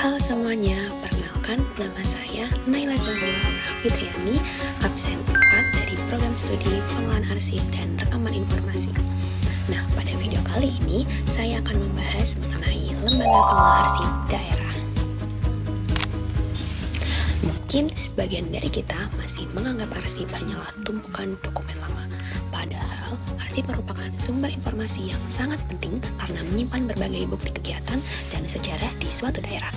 Halo semuanya, perkenalkan nama saya Naila Zahra Fitriani, absen 4 dari program studi Pengelolaan Arsip dan Rekaman Informasi. Nah, pada video kali ini saya akan membahas mengenai lembaga pengelola arsip daerah. Mungkin sebagian dari kita masih menganggap arsip hanyalah tumpukan dokumen lama. Padahal, arsip merupakan sumber informasi yang sangat penting karena menyimpan berbagai bukti kegiatan dan sejarah di suatu daerah.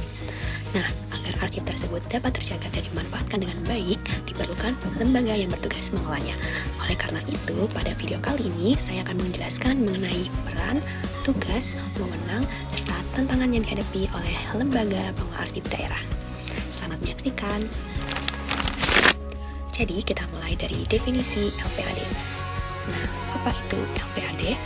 Nah, agar arsip tersebut dapat terjaga dan dimanfaatkan dengan baik, diperlukan lembaga yang bertugas mengelolanya. Oleh karena itu, pada video kali ini saya akan menjelaskan mengenai peran, tugas, wewenang, serta tantangan yang dihadapi oleh lembaga pengelola arsip daerah. Selamat menyaksikan. Jadi, kita mulai dari definisi LPAD. Nah, apa itu LPAD?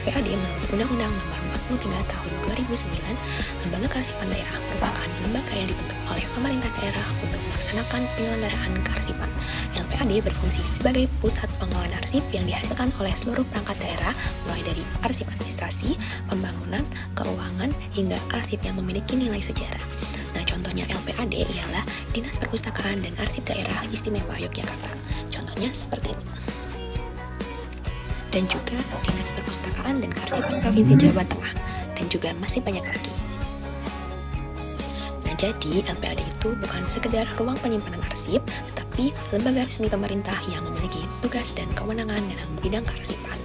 LPAD menurut Undang-Undang Nomor 43 Tahun 2009, Lembaga Kearsipan Daerah merupakan lembaga yang dibentuk oleh pemerintah daerah untuk melaksanakan penyelenggaraan kearsipan. LPAD berfungsi sebagai pusat pengelolaan arsip yang dihasilkan oleh seluruh perangkat daerah, mulai dari arsip administrasi, pembangunan, keuangan, hingga arsip yang memiliki nilai sejarah. Nah, contohnya LPAD ialah Dinas Perpustakaan dan Arsip Daerah Istimewa Yogyakarta. Contohnya seperti ini. Dan juga Dinas Perpustakaan dan Kearsipan Provinsi Jawa Tengah, dan juga masih banyak lagi. Nah, jadi LPAD itu bukan sekedar ruang penyimpanan arsip, tetapi lembaga resmi pemerintah yang memiliki tugas dan kewenangan dalam bidang kearsipan.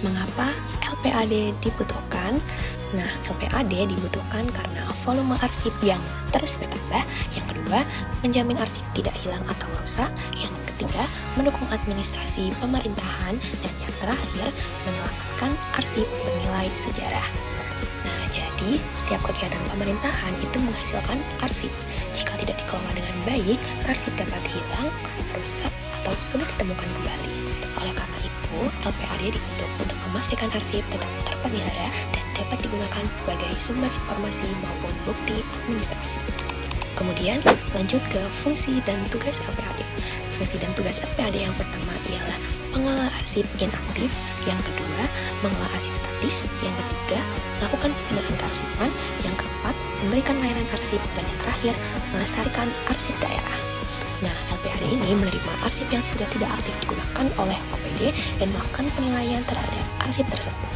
Mengapa LPAD dibutuhkan? Nah, LPAD dibutuhkan karena volume arsip yang terus bertambah. Yang kedua, menjamin arsip tidak hilang atau rusak. Yang ketiga, mendukung administrasi pemerintahan. Dan yang terakhir, menyelamatkan arsip bernilai sejarah. Nah, jadi setiap kegiatan pemerintahan itu menghasilkan arsip. Jika tidak dikelola dengan baik, arsip dapat hilang, rusak, atau sulit ditemukan kembali. Oleh karena itu, LPAD dibentuk untuk memastikan arsip tetap terpelihara dan dapat digunakan sebagai sumber informasi maupun bukti administrasi. Kemudian, lanjut ke fungsi dan tugas LPAD. Fungsi dan tugas LPAD yang pertama ialah mengelola arsip inaktif, yang kedua, mengelola arsip statis, yang ketiga, melakukan pembinaan kearsipan, yang keempat, memberikan layanan arsip, dan yang terakhir, melestarikan arsip daerah. Nah, LPAD ini menerima arsip yang sudah tidak aktif digunakan oleh OPD dan melakukan penilaian terhadap arsip tersebut.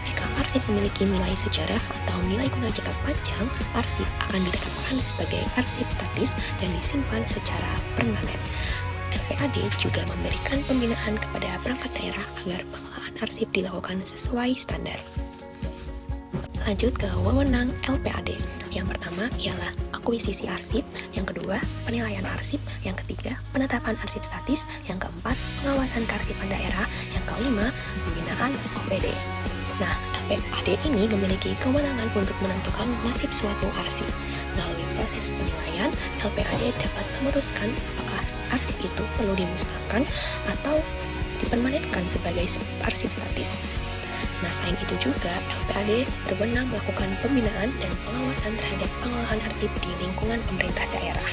Jika arsip memiliki nilai sejarah atau nilai guna jangka panjang, arsip akan ditetapkan sebagai arsip statis dan disimpan secara permanen. LPAD juga memberikan pembinaan kepada perangkat daerah agar pengelolaan arsip dilakukan sesuai standar. Lanjut ke wewenang LPAD. Yang pertama ialah akuisisi arsip, yang kedua penilaian arsip, yang ketiga penetapan arsip statis, yang keempat pengawasan kearsipan daerah, yang kelima pembinaan OPD. Nah, LPAD ini memiliki kewenangan untuk menentukan nasib suatu arsip. Melalui proses penilaian, LPAD dapat memutuskan apakah arsip itu perlu dimusnahkan atau dipermanenkan sebagai arsip statis. Nah, selain itu juga, LPAD berwenang melakukan pembinaan dan pengawasan terhadap pengelolaan arsip di lingkungan pemerintah daerah.